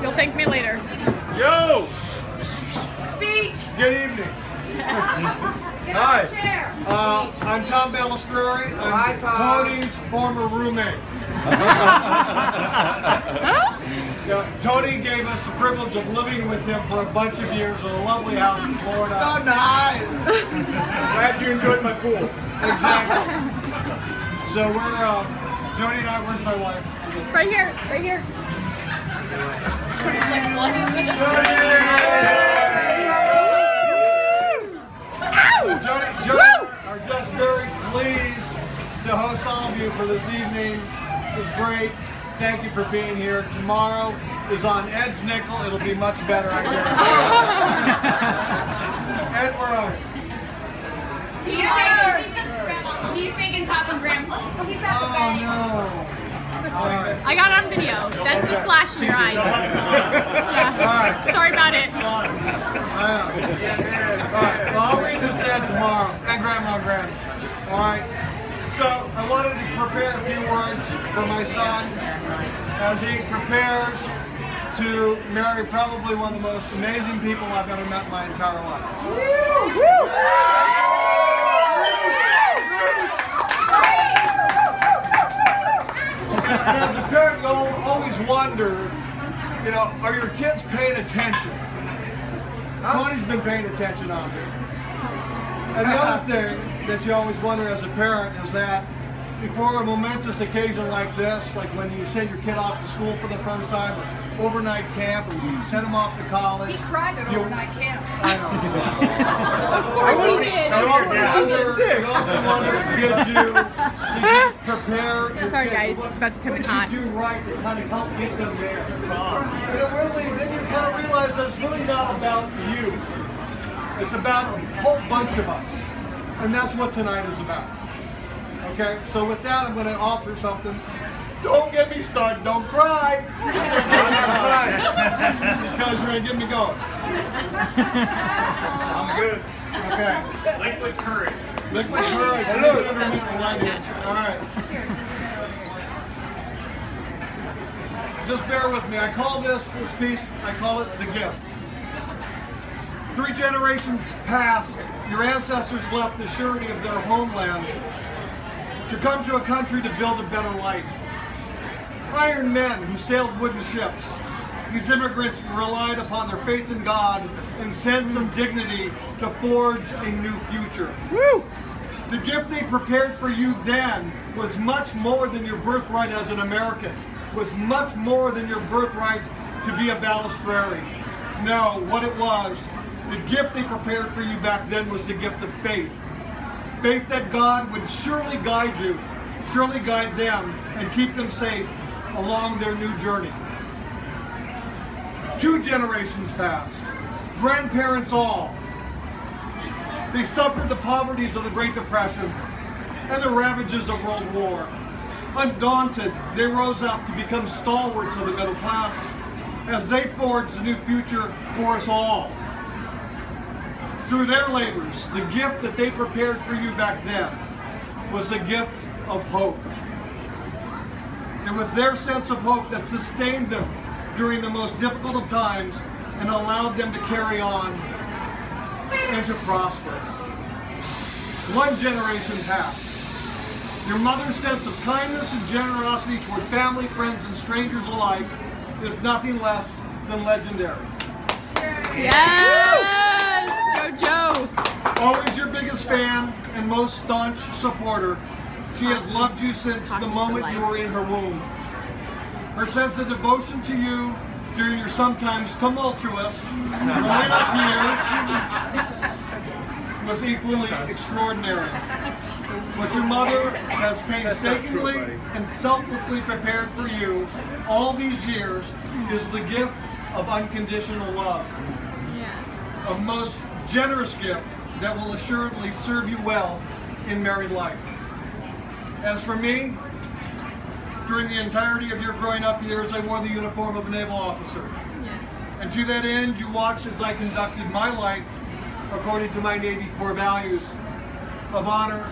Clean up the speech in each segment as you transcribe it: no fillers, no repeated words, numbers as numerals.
You'll thank me later. Yo! Speech! Good evening. Hi. I'm Tom Balistreri. I'm Tony's former roommate. Tony gave us the privilege of living with him for a bunch of years in a lovely house in Florida. So nice! Glad you enjoyed my pool. Exactly. So we're, Jody and I, where's my wife? Right here, right here. Jody's like, what is it? Jody are just very pleased to host all of you for this evening. This is great. Thank you for being here. Tomorrow is on Ed's nickel. It'll be much better, I guess. Ed, where are you? He's taking Pop and Grandpa. Oh no. All right. I got it on video. That's the flash in your eyes. Yeah. All right. Sorry about it. All right. Well, I'll read this ad tomorrow. And Grandma and Grams. All right. So I wanted to prepare a few words for my son as he prepares to marry probably one of the most amazing people I've ever met in my entire life. And as a parent, you always wonder, you know, are your kids paying attention? Tony's been paying attention, obviously. And the other thing that you always wonder as a parent is that before a momentous occasion like this, like when you send your kid off to school for the first time, or overnight camp, or you send him off to college. He cried at overnight camp. I know. Of course he did. You often wonder, did you prepare? Sorry guys, it's about to come in hot. What did you do right to kind of help get them there? And it really, then you kind of realize that it's really not about you. It's about a whole bunch of us. And that's what tonight is about. Okay, so with that, I'm going to offer something. Don't get me started, don't cry. Because you're going to get me going. I'm good. Okay. Liquid courage. Liquid courage. Liquid underneath the lighting. All right. Just bear with me. I call this piece, I call it The Gift. 3 generations past, your ancestors left the surety of their homeland to come to a country to build a better life. Iron men who sailed wooden ships. These immigrants relied upon their faith in God and sense of dignity to forge a new future. Woo! The gift they prepared for you then was much more than your birthright as an American, was much more than your birthright to be a Balistreri. No, what it was, the gift they prepared for you back then was the gift of faith. Faith that God would surely guide you, surely guide them, and keep them safe along their new journey. 2 generations passed, grandparents all. They suffered the poverties of the Great Depression and the ravages of World War. Undaunted, they rose up to become stalwarts of the middle class as they forged a new future for us all. Through their labors, the gift that they prepared for you back then was the gift of hope. It was their sense of hope that sustained them during the most difficult of times and allowed them to carry on and to prosper. 1 generation passed. Your mother's sense of kindness and generosity toward family, friends, and strangers alike is nothing less than legendary. Yes! JoJo! Always your biggest fan and most staunch supporter, she has loved you since the moment you were in her womb. Her sense of devotion to you during your sometimes tumultuous growing up years was equally extraordinary. What your mother has painstakingly and selflessly prepared for you all these years is the gift of unconditional love. A most generous gift that will assuredly serve you well in married life. As for me, during the entirety of your growing up years, I wore the uniform of a naval officer. And to that end, you watched as I conducted my life according to my Navy core values of honor,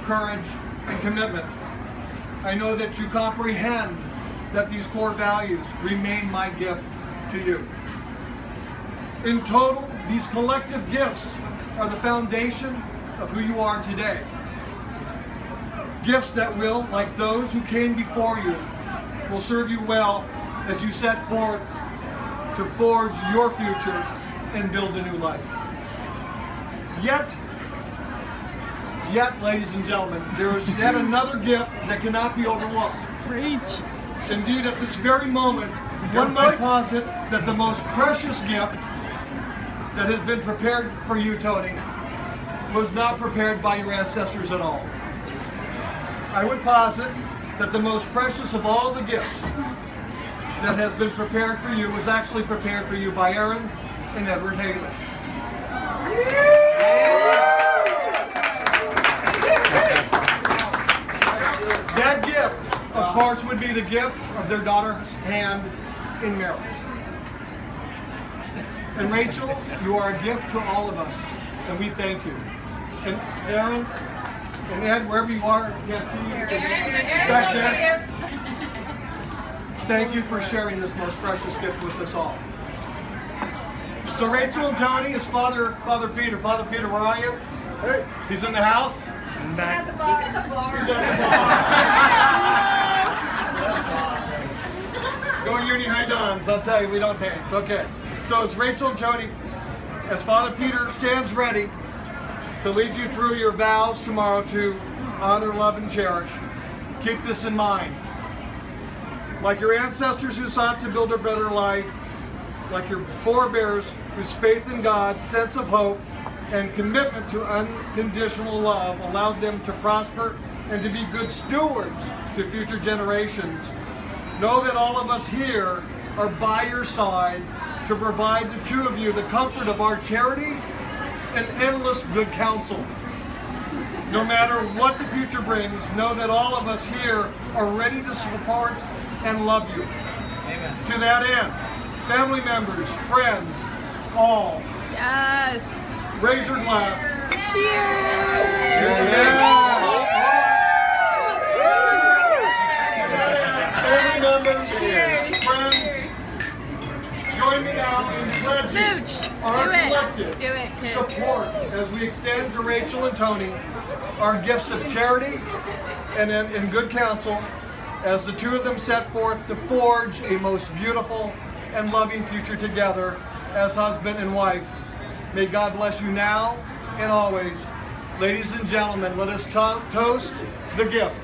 courage, and commitment. I know that you comprehend that these core values remain my gift to you. In total, these collective gifts are the foundation of who you are today. Gifts that will, like those who came before you, will serve you well as you set forth to forge your future and build a new life. Yet, ladies and gentlemen, there is yet another gift that cannot be overlooked. Preach. Indeed, at this very moment, one might posit that the most precious gift that has been prepared for you, Tony, was not prepared by your ancestors at all. I would posit that the most precious of all the gifts that has been prepared for you was actually prepared for you by Aaron and Edward Haley. That gift, of course, would be the gift of their daughter's hand in marriage. And Rachel, you are a gift to all of us, and we thank you. And Aaron and Ed, wherever you are, I can't see you back there. Thank you for sharing this most precious gift with us all. So Rachel and Tony is Father Peter. Father Peter, where are you? Hey. He's in the house? He's at the bar. He's at the bar. He's at the bar. Go Uni High Dons, I'll tell you, we don't take. Okay. So it's Rachel and Tony, as Father Peter stands ready to lead you through your vows tomorrow to honor, love, and cherish. Keep this in mind. Like your ancestors who sought to build a better life, like your forebears whose faith in God, sense of hope, and commitment to unconditional love allowed them to prosper and to be good stewards to future generations, know that all of us here are by your side to provide the two of you the comfort of our charity and endless good counsel. No matter what the future brings, know that all of us here are ready to support and love you. Amen. To that end, family members, friends, all. Yes. Raise your glass. Cheers. Family members, friends, join me now in pledging Smooch. our Do it. collective Do it, kids. support as we extend to Rachel and Tony our gifts of charity and in good counsel as the two of them set forth to forge a most beautiful and loving future together as husband and wife. May God bless you now and always. Ladies and gentlemen, let us toast the gift.